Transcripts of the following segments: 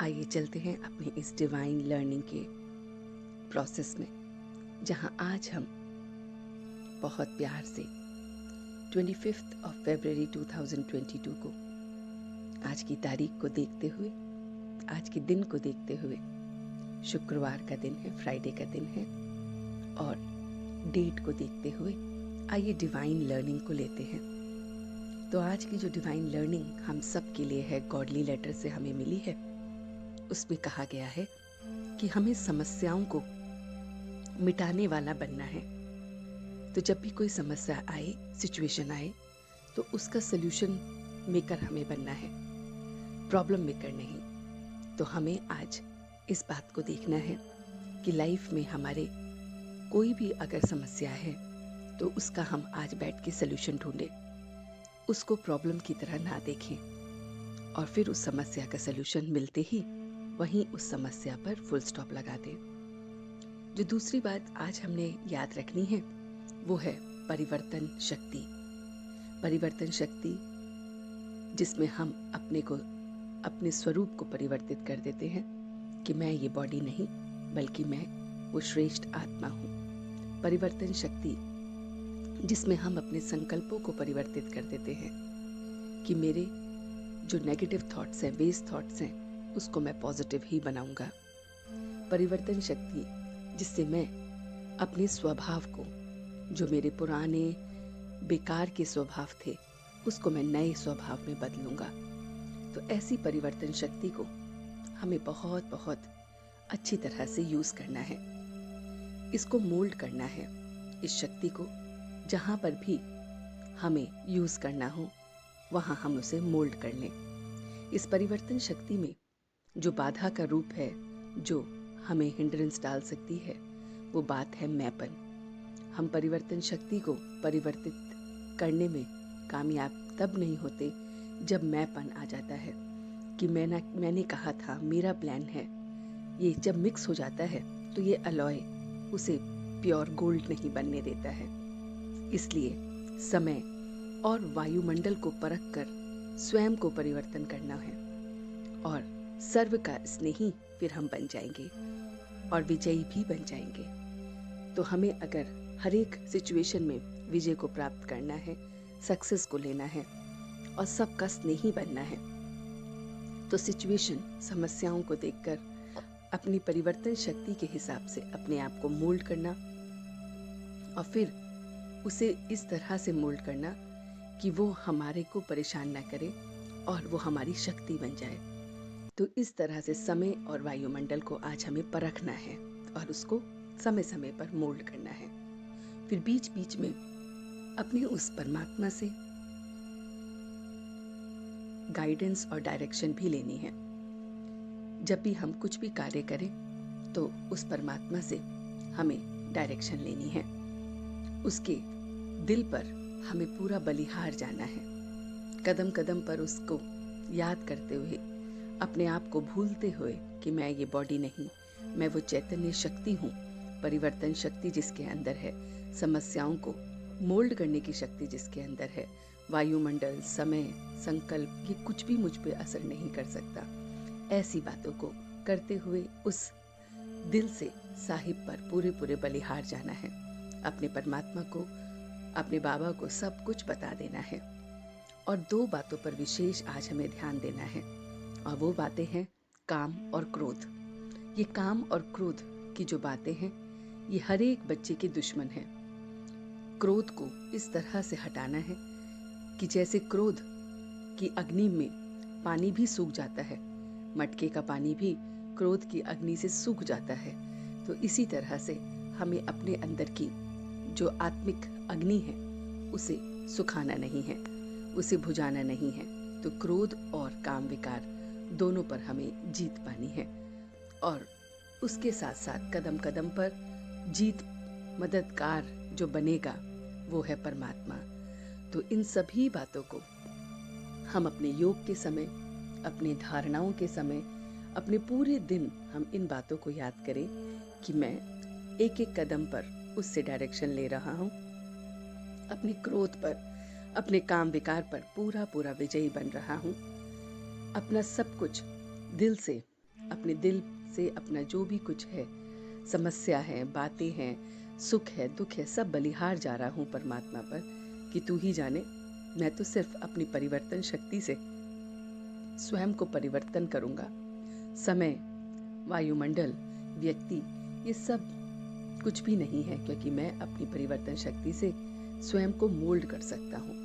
आइए चलते हैं अपनी इस डिवाइन लर्निंग के प्रोसेस में, जहां आज हम बहुत प्यार से 25 फरवरी 2022 को, आज की तारीख को देखते हुए, आज के दिन को देखते हुए, शुक्रवार का दिन है, फ्राइडे का दिन है, और डेट को देखते हुए आइए डिवाइन लर्निंग को लेते हैं। तो आज की जो डिवाइन लर्निंग हम सब के लिए है, गॉडली लेटर से हमें मिली है, उसमें कहा गया है कि हमें समस्याओं को मिटाने वाला बनना है। तो जब भी कोई समस्या आए, सिचुएशन आए, तो उसका सल्यूशन मेकर हमें बनना है, प्रॉब्लम मेकर नहीं। तो हमें आज इस बात को देखना है कि लाइफ में हमारे कोई भी अगर समस्या है तो उसका हम आज बैठ के सल्यूशन ढूंढें, उसको प्रॉब्लम की तरह ना देखें, और फिर उस समस्या का सल्यूशन मिलते ही वहीं उस समस्या पर फुल स्टॉप लगा दें। जो दूसरी बात आज हमने याद रखनी है वो है परिवर्तन शक्ति। परिवर्तन शक्ति जिसमें हम अपने स्वरूप को परिवर्तित कर देते हैं कि मैं ये बॉडी नहीं बल्कि मैं वो श्रेष्ठ आत्मा हूँ। परिवर्तन शक्ति जिसमें हम अपने संकल्पों को परिवर्तित कर देते हैं कि मेरे जो नेगेटिव थॉट्स हैं, वेस्ट थॉट्स हैं, उसको मैं पॉजिटिव ही बनाऊंगा। परिवर्तन शक्ति जिससे मैं अपने स्वभाव को, जो मेरे पुराने बेकार के स्वभाव थे, उसको मैं नए स्वभाव में बदलूंगा। तो ऐसी परिवर्तन शक्ति को हमें बहुत बहुत अच्छी तरह से यूज करना है, इसको मोल्ड करना है। इस शक्ति को जहां पर भी हमें यूज करना हो वहां हम उसे मोल्ड कर लें। इस परिवर्तन शक्ति में जो बाधा का रूप है, जो हमें हिंड्रेंस डाल सकती है, वो बात है मैंपन। हम परिवर्तन शक्ति को परिवर्तित करने में कामयाब तब नहीं होते जब मैंपन आ जाता है कि मैंने कहा था, मेरा प्लान है। ये जब मिक्स हो जाता है तो ये अलॉय उसे प्योर गोल्ड नहीं बनने देता है। इसलिए समय और वायुमंडल को परख कर स्वयं को परिवर्तन करना है, और सर्व का स्नेही फिर हम बन जाएंगे और विजयी भी बन जाएंगे। तो हमें अगर हर एक सिचुएशन में विजय को प्राप्त करना है, सक्सेस को लेना है और सबका स्नेही बनना है, तो सिचुएशन, समस्याओं को देखकर अपनी परिवर्तन शक्ति के हिसाब से अपने आप को मोल्ड करना, और फिर उसे इस तरह से मोल्ड करना कि वो हमारे को परेशान ना करे और वो हमारी शक्ति बन जाए। तो इस तरह से समय और वायुमंडल को आज हमें परखना है और उसको समय समय पर मोल्ड करना है। फिर बीच बीच में अपने उस परमात्मा से गाइडेंस और डायरेक्शन भी लेनी है। जब भी हम कुछ भी कार्य करें तो उस परमात्मा से हमें डायरेक्शन लेनी है। उसके दिल पर हमें पूरा बलिहार जाना है, कदम कदम पर उसको याद करते हुए, अपने आप को भूलते हुए कि मैं ये बॉडी नहीं, मैं वो चैतन्य शक्ति हूँ, परिवर्तन शक्ति जिसके अंदर है, समस्याओं को मोल्ड करने की शक्ति जिसके अंदर है, वायुमंडल, समय, संकल्प, ये कुछ भी मुझ पे असर नहीं कर सकता। ऐसी बातों को करते हुए उस दिल से साहिब पर पूरे पूरे बलिहार जाना है। अपने परमात्मा को, अपने बाबा को सब कुछ बता देना है। और दो बातों पर विशेष आज हमें ध्यान देना है, और वो बातें हैं काम और क्रोध। ये काम और क्रोध की जो बातें हैं, ये हर एक बच्चे के दुश्मन हैं। क्रोध को इस तरह से हटाना है कि जैसे क्रोध की अग्नि में पानी भी सूख जाता है, मटके का पानी भी क्रोध की अग्नि से सूख जाता है, तो इसी तरह से हमें अपने अंदर की जो आत्मिक अग्नि है उसे सुखाना नहीं है, उसे बुझाना नहीं है। तो क्रोध और काम विकार दोनों पर हमें जीत पानी है, और उसके साथ साथ कदम कदम पर जीत मददगार जो बनेगा वो है परमात्मा। तो इन सभी बातों को हम अपने योग के समय, अपने धारणाओं के समय, अपने पूरे दिन हम इन बातों को याद करें कि मैं एक एक कदम पर उससे डायरेक्शन ले रहा हूँ, अपने क्रोध पर, अपने काम विकार पर पूरा पूरा विजयी बन रहा हूँ, अपना सब कुछ दिल से अपने दिल से अपना जो भी कुछ है, समस्या है, बातें हैं, सुख है, दुख है, सब बलिहार जा रहा हूँ परमात्मा पर कि तू ही जाने। मैं तो सिर्फ अपनी परिवर्तन शक्ति से स्वयं को परिवर्तन करूँगा। समय, वायुमंडल, व्यक्ति, ये सब कुछ भी नहीं है, क्योंकि मैं अपनी परिवर्तन शक्ति से स्वयं को मोल्ड कर सकता हूँ।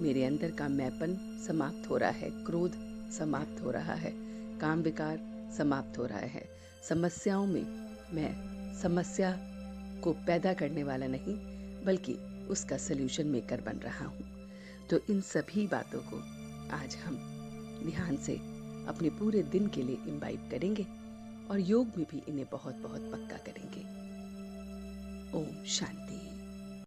मेरे अंदर का मैंपन समाप्त हो रहा है, क्रोध समाप्त हो रहा है, काम विकार समाप्त हो रहा है। समस्याओं में मैं समस्या को पैदा करने वाला नहीं, बल्कि उसका सल्यूशन मेकर बन रहा हूँ। तो इन सभी बातों को आज हम ध्यान से अपने पूरे दिन के लिए इम्बाइब करेंगे और योग में भी इन्हें बहुत बहुत पक्का करेंगे। ओम शांति।